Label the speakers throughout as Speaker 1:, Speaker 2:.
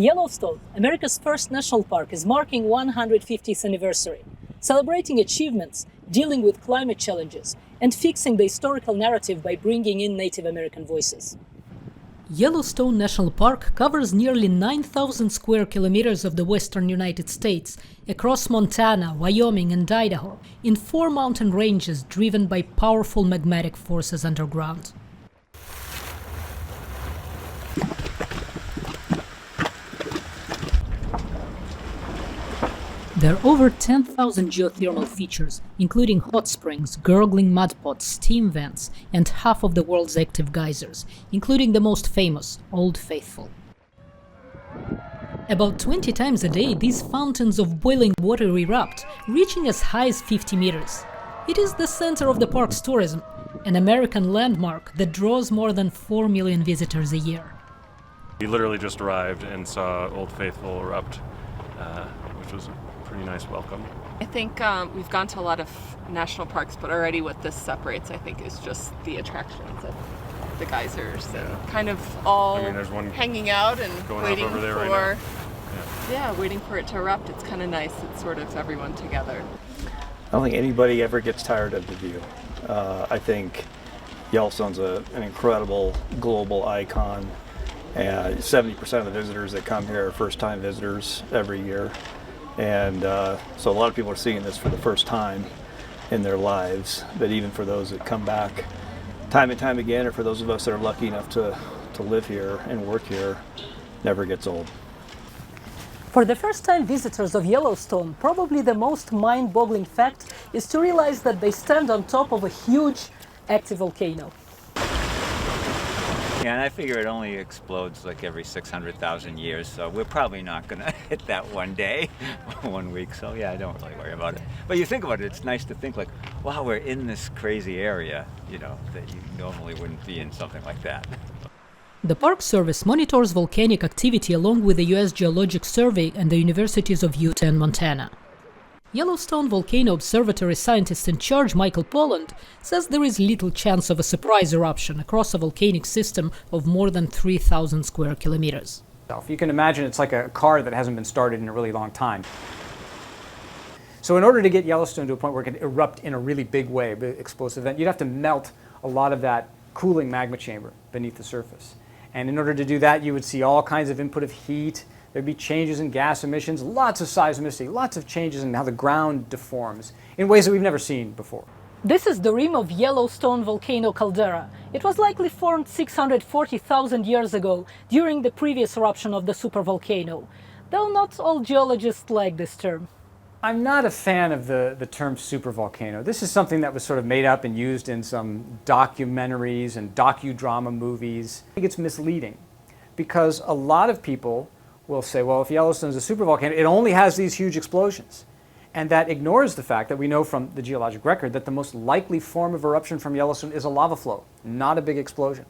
Speaker 1: Yellowstone, America's first national park, is marking 150th anniversary, celebrating achievements, dealing with climate challenges, and fixing the historical narrative by bringing in Native American voices. Yellowstone National Park covers nearly 9,000 square kilometers of the western United States, across Montana, Wyoming, and Idaho, in 4 mountain ranges driven by powerful magmatic forces underground. There are over 10,000 geothermal features, including hot springs, gurgling mud pots, steam vents, and half of the world's active geysers, including the most famous, Old Faithful. About 20 times a day, these fountains of boiling water erupt, reaching as high as 50 meters. It is the center of the park's tourism, an American landmark that draws more than 4 million visitors a year.
Speaker 2: We literally just arrived and saw Old Faithful erupt, which was pretty nice welcome.
Speaker 3: I think we've gone to a lot of national parks, but already what this separates, I think, is just the attractions of the geysers and kind of all
Speaker 2: there's one
Speaker 3: hanging out and waiting
Speaker 2: over there
Speaker 3: for,
Speaker 2: right now.
Speaker 3: waiting for it to erupt. It's kind of nice. It's sort of everyone together.
Speaker 4: I don't think anybody ever gets tired of the view. I think Yellowstone's an incredible global icon. 70% of the visitors that come here are first-time visitors every year. And so a lot of people are seeing this for the first time in their lives. But even for those that come back time and time again, or for those of us that are lucky enough to live here and work here, never gets old.
Speaker 1: For the first-time visitors of Yellowstone, probably the most mind-boggling fact is to realize that they stand on top of a huge active volcano.
Speaker 5: Yeah, and I figure it only explodes like every 600,000 years, so we're probably not going to hit that one day, 1 week, so yeah, I don't really worry about it. But you think about it, it's nice to think like, wow, we're in this crazy area, that you normally wouldn't be in something like that.
Speaker 1: The Park Service monitors volcanic activity along with the U.S. Geologic Survey and the universities of Utah and Montana. Yellowstone Volcano Observatory scientist in charge Michael Polland says there is little chance of a surprise eruption across a volcanic system of more than 3,000 square kilometers.
Speaker 6: You can imagine it's like a car that hasn't been started in a really long time. So in order to get Yellowstone to a point where it can erupt in a really big way, big explosive event, you'd have to melt a lot of that cooling magma chamber beneath the surface. And in order to do that, you would see all kinds of input of heat. There'd be changes in gas emissions, lots of seismicity, lots of changes in how the ground deforms in ways that we've never seen before.
Speaker 1: This is the rim of Yellowstone volcano caldera. It was likely formed 640,000 years ago during the previous eruption of the supervolcano, though not all geologists like this term.
Speaker 6: I'm not a fan of the term supervolcano. This is something that was sort of made up and used in some documentaries and docudrama movies. I think it's misleading because a lot of people will say, well, if Yellowstone is a supervolcano, it only has these huge explosions. And that ignores the fact that we know from the geologic record that the most likely form of eruption from Yellowstone is a lava flow, not a big explosion.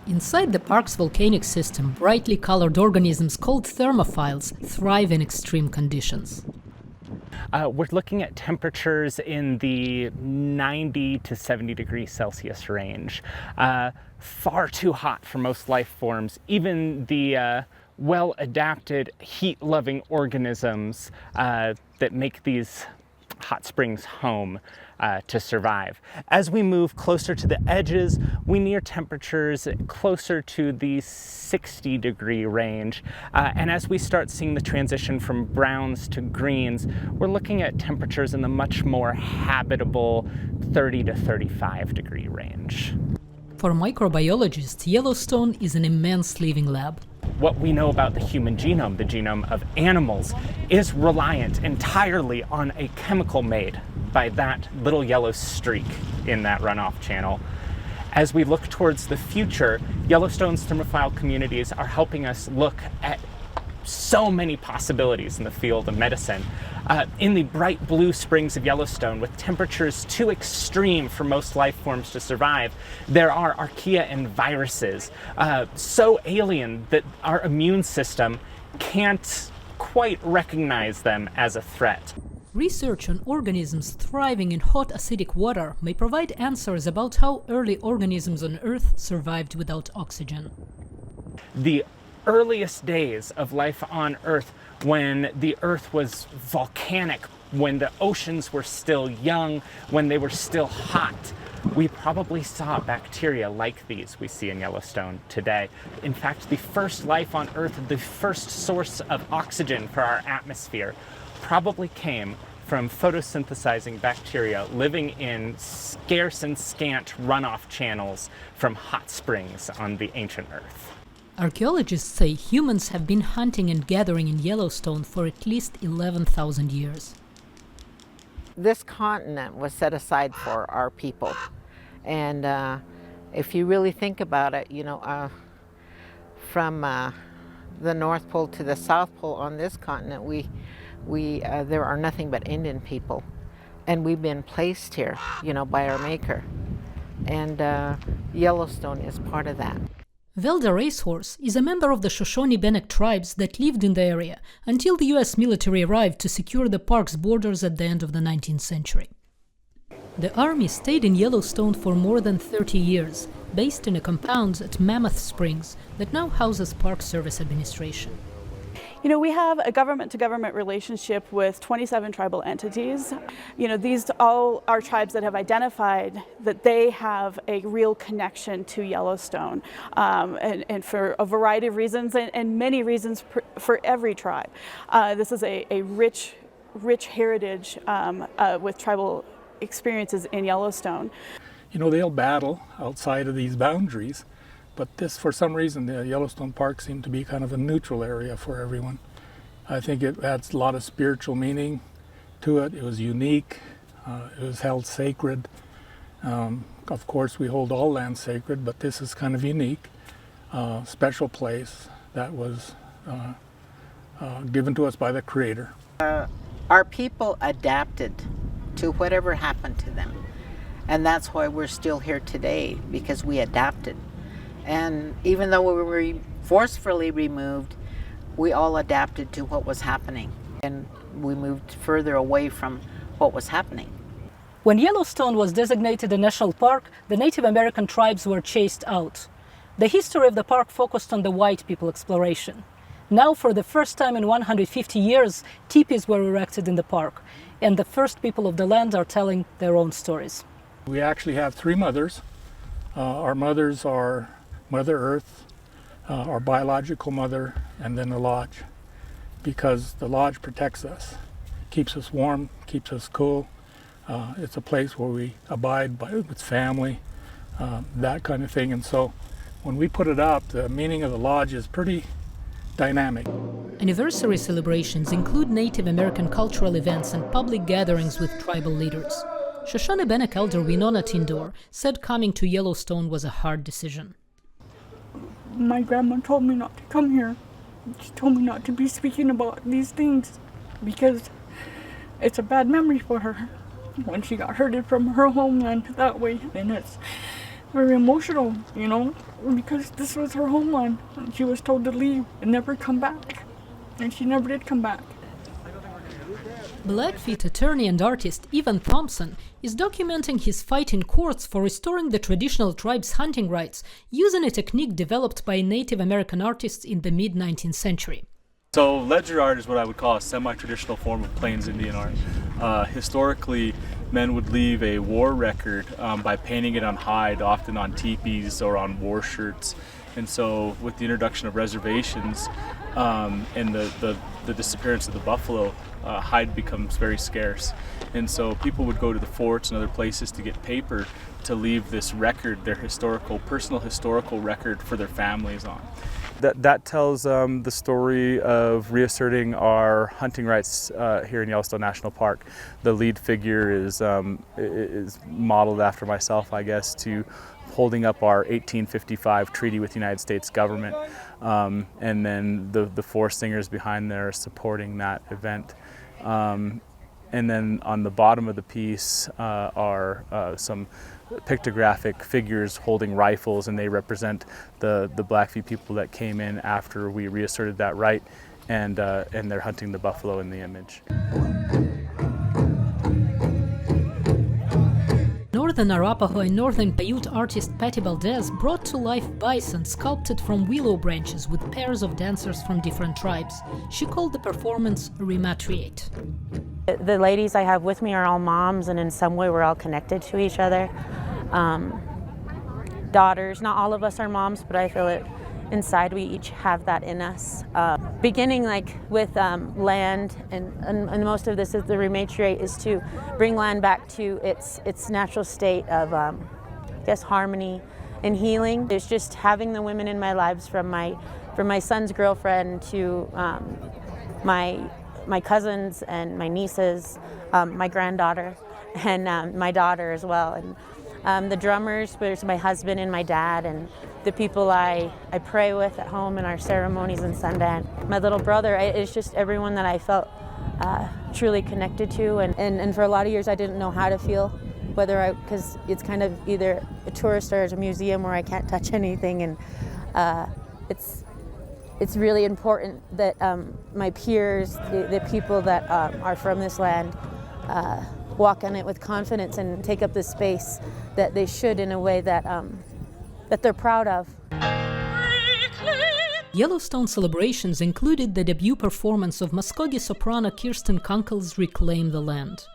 Speaker 1: Inside the park's volcanic system, brightly colored organisms called thermophiles thrive in extreme conditions.
Speaker 7: We're looking at temperatures in the 90 to 70 degrees Celsius range. Far too hot for most life forms, even the well-adapted heat-loving organisms that make these hot springs home to survive. As we move closer to the edges, we near temperatures closer to the 60-degree range. And as we start seeing the transition from browns to greens, we're looking at temperatures in the much more habitable 30 to 35-degree range.
Speaker 1: For microbiologists, Yellowstone is an immense living lab.
Speaker 7: What we know about the human genome, the genome of animals, is reliant entirely on a chemical made by that little yellow streak in that runoff channel. As we look towards the future, Yellowstone's thermophile communities are helping us look at so many possibilities in the field of medicine. In the bright blue springs of Yellowstone, with temperatures too extreme for most life forms to survive, there are archaea and viruses, so alien that our immune system can't quite recognize them as a threat.
Speaker 1: Research on organisms thriving in hot acidic water may provide answers about how early organisms on Earth survived without oxygen.
Speaker 7: The earliest days of life on Earth, when the Earth was volcanic, when the oceans were still young, when they were still hot, we probably saw bacteria like these we see in Yellowstone today. In fact, the first life on Earth, the first source of oxygen for our atmosphere, probably came from photosynthesizing bacteria living in scarce and scant runoff channels from hot springs on the ancient Earth.
Speaker 1: Archaeologists say humans have been hunting and gathering in Yellowstone for at least 11,000 years.
Speaker 8: This continent was set aside for our people. And if you really think about it, you know, from the North Pole to the South Pole on this continent, there are nothing but Indian people. And we've been placed here, you know, by our Maker. And Yellowstone is part of that.
Speaker 1: Velda Racehorse is a member of the Shoshone-Bannock tribes that lived in the area until the US military arrived to secure the park's borders at the end of the 19th century. The army stayed in Yellowstone for more than 30 years, based in a compound at Mammoth Springs that now houses Park Service Administration.
Speaker 9: You know, we have a government-to-government relationship with 27 tribal entities. You know, these all are tribes that have identified that they have a real connection to Yellowstone, and for a variety of reasons, and many reasons for every tribe. This is a rich heritage with tribal experiences in Yellowstone.
Speaker 10: You know, they'll battle outside of these boundaries. But this, for some reason, the Yellowstone Park seemed to be kind of a neutral area for everyone. I think it adds a lot of spiritual meaning to it. It was unique. It was held sacred. Of course, we hold all land sacred, but this is kind of unique. Special place that was given to us by the Creator.
Speaker 8: Our people adapted to whatever happened to them. And that's why we're still here today, because we adapted. And even though we were forcefully removed, we all adapted to what was happening. And we moved further away from what was happening.
Speaker 1: When Yellowstone was designated a national park, the Native American tribes were chased out. The history of the park focused on the white people exploration. Now, for the first time in 150 years, teepees were erected in the park, and the first people of the land are telling their own stories.
Speaker 10: We actually have three mothers. Our mothers are Mother Earth, our biological mother, and then the lodge, because the lodge protects us, keeps us warm, keeps us cool. It's a place where we abide with family, that kind of thing. And so when we put it up, the meaning of the lodge is pretty dynamic.
Speaker 1: Anniversary celebrations include Native American cultural events and public gatherings with tribal leaders. Shoshone-Bannock elder Winona Tindor said coming to Yellowstone was a hard decision.
Speaker 11: My grandma told me not to come here. She told me not to be speaking about these things because it's a bad memory for her. When she got herded from her homeland that way, then it's very emotional, you know, because this was her homeland. And she was told to leave and never come back. And she never did come back.
Speaker 1: Blackfeet attorney and artist Evan Thompson is documenting his fight in courts for restoring the traditional tribe's hunting rights using a technique developed by Native American artists in the mid-19th century.
Speaker 12: So ledger art is what I would call a semi-traditional form of Plains Indian art. Historically, men would leave a war record by painting it on hide, often on teepees or on war shirts. And so with the introduction of reservations and the disappearance of the buffalo, hide becomes very scarce. And so people would go to the forts and other places to get paper to leave this record, their personal historical record for their families on. That tells the story of reasserting our hunting rights here in Yellowstone National Park. The lead figure is modeled after myself, I guess, to holding up our 1855 treaty with the United States government. And then the four singers behind there are supporting that event. And then on the bottom of the piece are some pictographic figures holding rifles, and they represent the Blackfeet people that came in after we reasserted that right, and they're hunting the buffalo in the image.
Speaker 1: southern Arapaho and northern Paiute artist Patty Valdez brought to life bison sculpted from willow branches with pairs of dancers from different tribes. She called the performance Rematriate.
Speaker 13: The ladies I have with me are all moms, and in some way we're all connected to each other. Daughters, not all of us are moms, but I feel it inside we each have that in us. Beginning like with land, and most of this is the Rematriate, is to bring land back to its natural state of I guess harmony and healing. There's just having the women in my lives, from my son's girlfriend to my cousins and my nieces, my granddaughter, and my daughter as well. And the drummers, there's my husband and my dad, and the people I pray with at home in our ceremonies in Sundance. My little brother, it's just everyone that I felt truly connected to. And for a lot of years I didn't know how to feel, because it's kind of either a tourist or a museum where I can't touch anything. And it's really important that my peers, the people that are from this land, walk on it with confidence and take up the space that they should in a way that they're proud of.
Speaker 1: Yellowstone celebrations included the debut performance of Muskogee soprano Kirsten Kunkel's Reclaim the Land.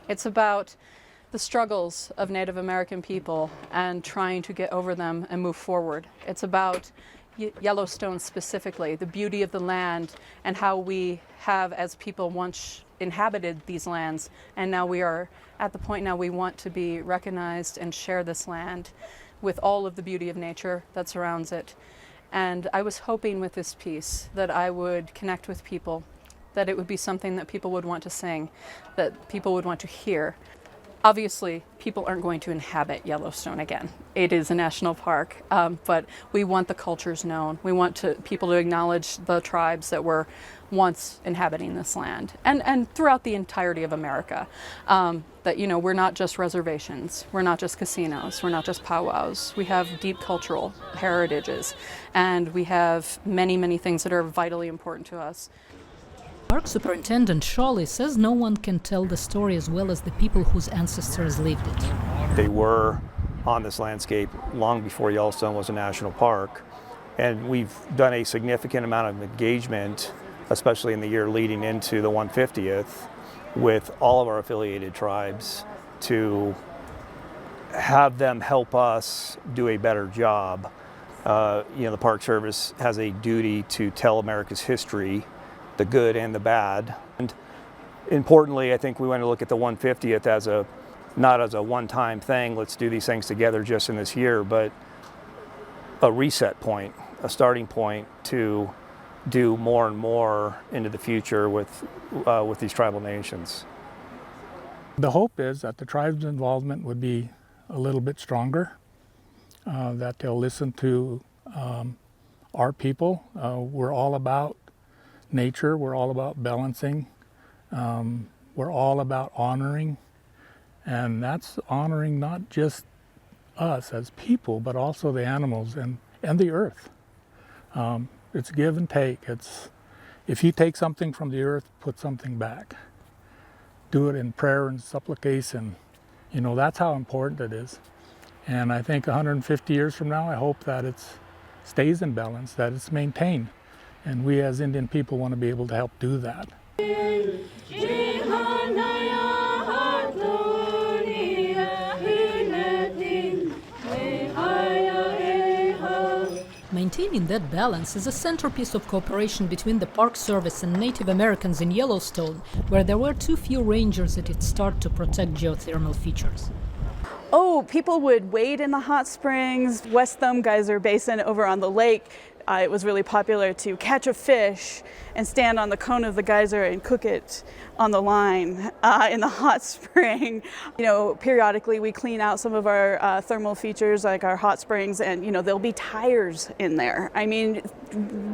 Speaker 14: It's about the struggles of Native American people and trying to get over them and move forward. It's about Yellowstone specifically, the beauty of the land and how we have, as people, once inhabited these lands, and now we are at the point now we want to be recognized and share this land with all of the beauty of nature that surrounds it. And I was hoping with this piece that I would connect with people, that it would be something that people would want to sing, that people would want to hear. Obviously, people aren't going to inhabit Yellowstone again. It is a national park, but we want the cultures known. We want people to acknowledge the tribes that were once inhabiting this land, and throughout the entirety of America. That, you know, we're not just reservations, we're not just casinos, we're not just powwows. We have deep cultural heritages, and we have many, many things that are vitally important to us.
Speaker 1: Park Superintendent Shawley says no one can tell the story as well as the people whose ancestors lived it.
Speaker 4: They were on this landscape long before Yellowstone was a national park, and we've done a significant amount of engagement, especially in the year leading into the 150th, with all of our affiliated tribes to have them help us do a better job. The Park Service has a duty to tell America's history, the good and the bad. And importantly, I think we want to look at the 150th as not as a one-time thing, let's do these things together just in this year, but a reset point, a starting point to do more and more into the future with these tribal nations.
Speaker 10: The hope is that the tribe's involvement would be a little bit stronger, that they'll listen to our people. We're all about nature, we're all about balancing, we're all about honoring, and that's honoring not just us as people, but also the animals and the earth. It's give and take. If you take something from the earth, put something back. Do it in prayer and supplication. That's how important it is. And I think 150 years from now, I hope that it stays in balance, that it's maintained. And we as Indian people want to be able to help do that.
Speaker 1: Maintaining that balance is a centerpiece of cooperation between the Park Service and Native Americans in Yellowstone, where there were too few rangers at its start to protect geothermal features.
Speaker 9: Oh, people would wade in the hot springs. West Thumb Geyser Basin over on the lake, it was really popular to catch a fish and stand on the cone of the geyser and cook it on the line in the hot spring. Periodically we clean out some of our thermal features like our hot springs, and there'll be tires in there. I mean,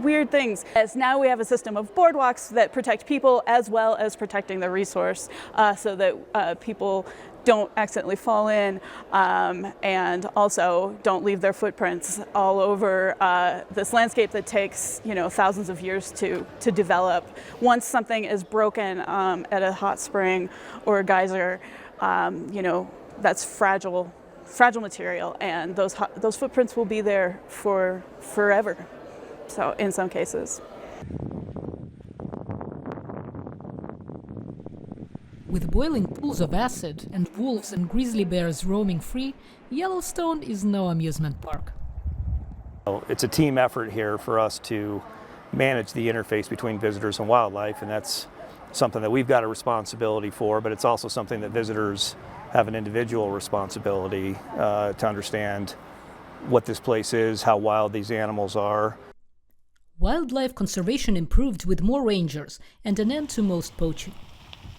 Speaker 9: weird things. As now we have a system of boardwalks that protect people as well as protecting the resource, so that people don't accidentally fall in, and also don't leave their footprints all over this landscape that takes, thousands of years to develop. Once something is broken at a hot spring or a geyser, that's fragile material, and those footprints will be there for forever. So in some cases.
Speaker 1: With boiling pools of acid and wolves and grizzly bears roaming free, Yellowstone is no amusement park.
Speaker 4: It's a team effort here for us to manage the interface between visitors and wildlife, and that's something that we've got a responsibility for, but it's also something that visitors have an individual responsibility to understand what this place is, how wild these animals are.
Speaker 1: Wildlife conservation improved with more rangers and an end to most poaching.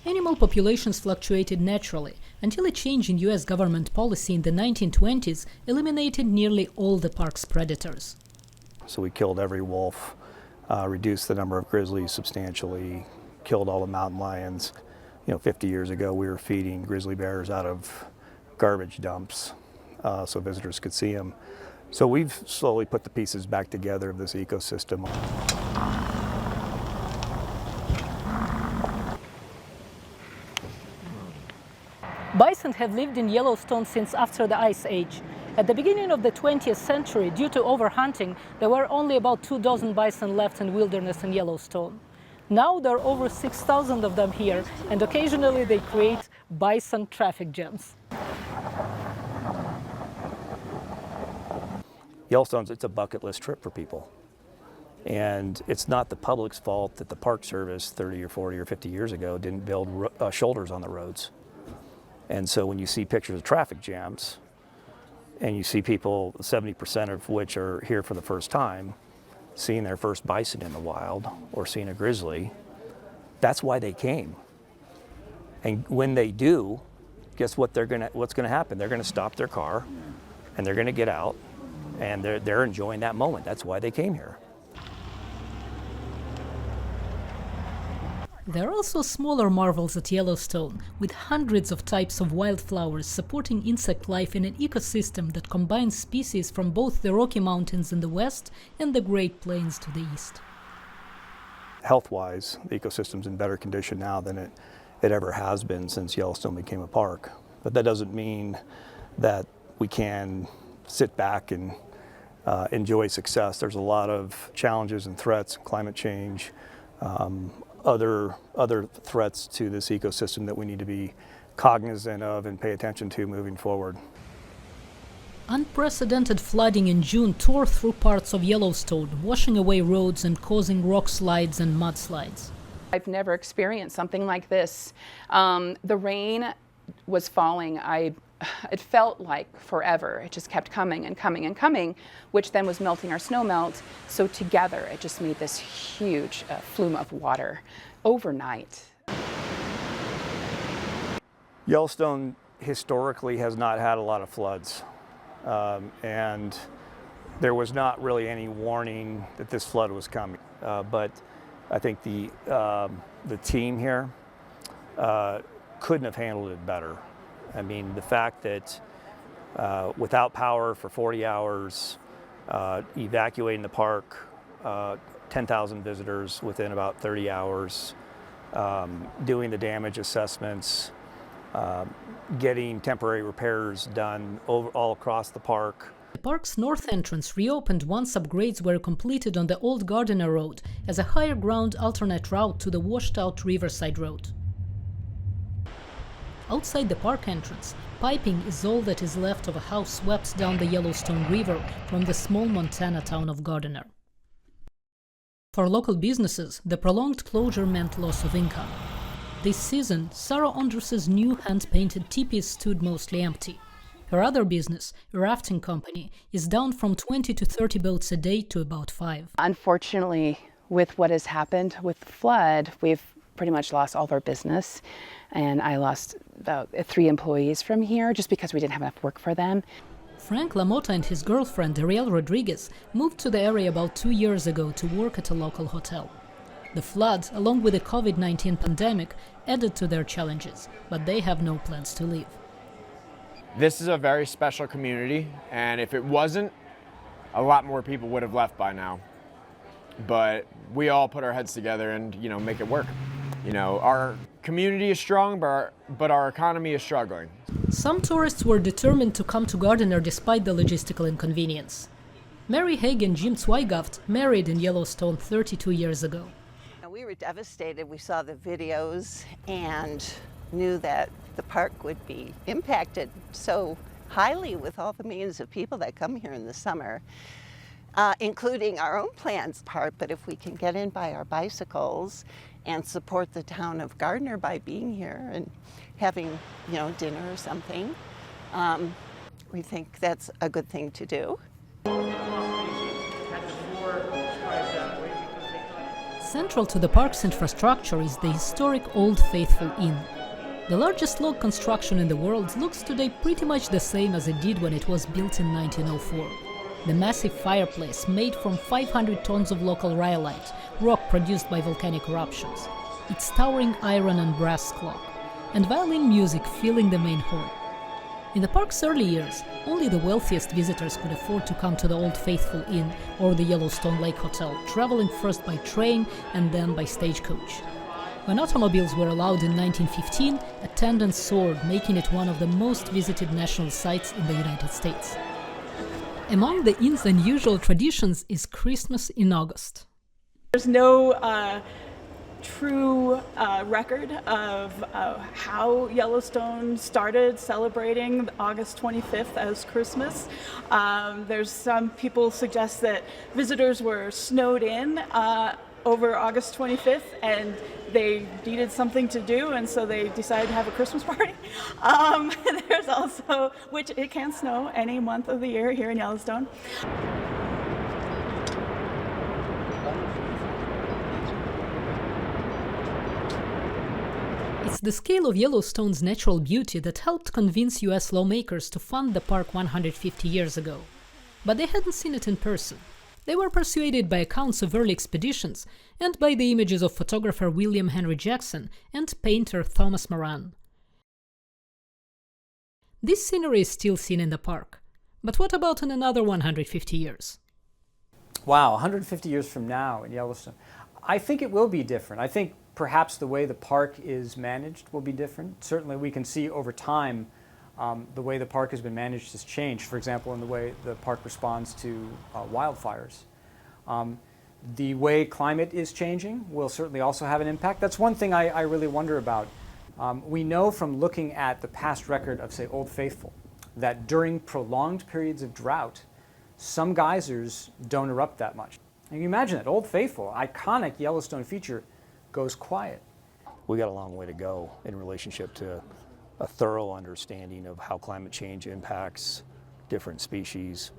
Speaker 1: Animal populations fluctuated naturally until a change in US government policy in the 1920s eliminated nearly all the park's predators.
Speaker 4: So we killed every wolf, reduced the number of grizzlies substantially, killed all the mountain lions. 50 years ago we were feeding grizzly bears out of garbage dumps so visitors could see them. So we've slowly put the pieces back together of this ecosystem.
Speaker 1: Bison have lived in Yellowstone since after the Ice Age. At the beginning of the 20th century, due to overhunting, there were only about 24 bison left in wilderness in Yellowstone. Now there are over 6,000 of them here, and occasionally they create bison traffic jams.
Speaker 4: Yellowstone's, it's a bucket list trip for people. And it's not the public's fault that the Park Service 30 or 40 or 50 years ago didn't build shoulders on the roads. And so when you see pictures of traffic jams, and you see people, 70% of which are here for the first time, seeing their first bison in the wild or seeing a grizzly, that's why they came. And when they do, guess what what's gonna happen? They're gonna stop their car and they're gonna get out and they're enjoying that moment. That's why they came here.
Speaker 1: There are also smaller marvels at Yellowstone, with hundreds of types of wildflowers supporting insect life in an ecosystem that combines species from both the Rocky Mountains in the west and the Great Plains to the east.
Speaker 4: Health-wise, the ecosystem's in better condition now than it ever has been since Yellowstone became a park. But that doesn't mean that we can sit back and enjoy success. There's a lot of challenges and threats, climate change, other threats to this ecosystem that we need to be cognizant of and pay attention to moving forward.
Speaker 1: Unprecedented flooding in June tore through parts of Yellowstone, washing away roads and causing rock slides and mudslides.
Speaker 15: I've never experienced something like this. The rain was falling. It felt like forever. It just kept coming and coming and coming, which then was melting our snow melt. So together, it just made this huge flume of water overnight.
Speaker 4: Yellowstone historically has not had a lot of floods, and there was not really any warning that this flood was coming. But I think the team here couldn't have handled it better. I mean, the fact that without power for 40 hours, evacuating the park, 10,000 visitors within about 30 hours, doing the damage assessments, getting temporary repairs done all across the park.
Speaker 1: The park's north entrance reopened once upgrades were completed on the old Gardiner Road as a higher ground alternate route to the washed-out Riverside Road. Outside the park entrance, piping is all that is left of a house swept down the Yellowstone River from the small Montana town of Gardiner. For local businesses, the prolonged closure meant loss of income. This season, Sarah Andrus's new hand-painted teepees stood mostly empty. Her other business, a rafting company, is down from 20 to 30 boats a day to about 5.
Speaker 15: Unfortunately, with what has happened with the flood, we've pretty much lost all of our business, and I lost about 3 employees from here just because we didn't have enough work for them.
Speaker 1: Frank LaMotta and his girlfriend, Ariel Rodriguez, moved to the area about 2 years ago to work at a local hotel. The flood, along with the COVID-19 pandemic, added to their challenges, but they have no plans to leave.
Speaker 16: This is a very special community, and if it wasn't, a lot more people would have left by now. But we all put our heads together and, you know, make it work. You know, our community is strong, but our economy is struggling.
Speaker 1: Some tourists were determined to come to Gardiner despite the logistical inconvenience. Mary Haig and Jim Zweigaft married in Yellowstone 32 years ago.
Speaker 17: We were devastated. We saw the videos and knew that the park would be impacted so highly with all the millions of people that come here in the summer, including our own plans part. But if we can get in by our bicycles and support the town of Gardiner by being here and having, you know, dinner or something, we think that's a good thing to do.
Speaker 1: Central to the park's infrastructure is the historic Old Faithful Inn. The largest log construction in the world looks today pretty much the same as it did when it was built in 1904. The massive fireplace made from 500 tons of local rhyolite, rock produced by volcanic eruptions, its towering iron and brass clock, and violin music filling the main hall. In the park's early years, only the wealthiest visitors could afford to come to the Old Faithful Inn or the Yellowstone Lake Hotel, traveling first by train and then by stagecoach. When automobiles were allowed in 1915, attendance soared, making it one of the most visited national sites in the United States. Among the inn's unusual traditions is Christmas in August.
Speaker 9: There's no true record of how Yellowstone started celebrating August 25th as Christmas. There's some people suggest that visitors were snowed in over August 25th and they needed something to do, and so they decided to have a Christmas party. There's also, which it can snow any month of the year here in Yellowstone.
Speaker 1: It's the scale of Yellowstone's natural beauty that helped convince US lawmakers to fund the park 150 years ago. But they hadn't seen it in person. They were persuaded by accounts of early expeditions and by the images of photographer William Henry Jackson and painter Thomas Moran. This scenery is still seen in the park. But what about in another 150 years?
Speaker 6: Wow, 150 years from now in Yellowstone. I think it will be different. I think perhaps the way the park is managed will be different. Certainly we can see over time the way the park has been managed has changed. For example, in the way the park responds to wildfires. The way climate is changing will certainly also have an impact. That's one thing I really wonder about. We know from looking at the past record of, say, Old Faithful, that during prolonged periods of drought, some geysers don't erupt that much. And you imagine that Old Faithful, iconic Yellowstone feature, goes quiet.
Speaker 4: We got a long way to go in relationship to a thorough understanding of how climate change impacts different species.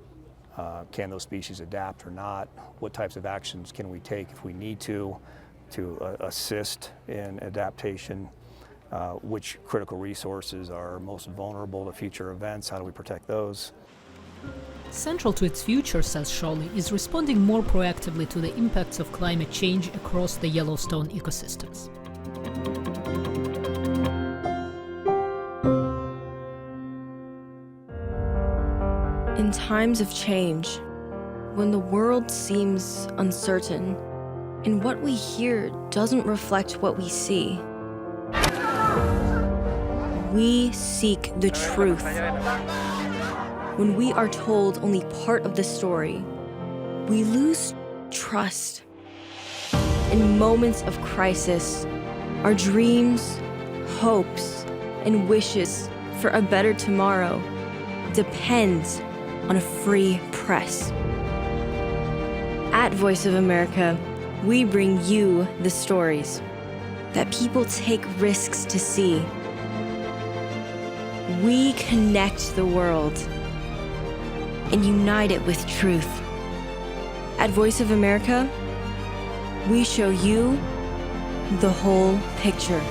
Speaker 4: Can those species adapt or not? What types of actions can we take if we need to assist in adaptation? Which critical resources are most vulnerable to future events? How do we protect those?
Speaker 1: Central to its future, says Shawley, is responding more proactively to the impacts of climate change across the Yellowstone ecosystems.
Speaker 18: In times of change, when the world seems uncertain and what we hear doesn't reflect what we see, we seek the truth. When we are told only part of the story, we lose trust. In moments of crisis, our dreams, hopes, and wishes for a better tomorrow depends on a free press. At Voice of America, we bring you the stories that people take risks to see. We connect the world and unite it with truth. At Voice of America, we show you the whole picture.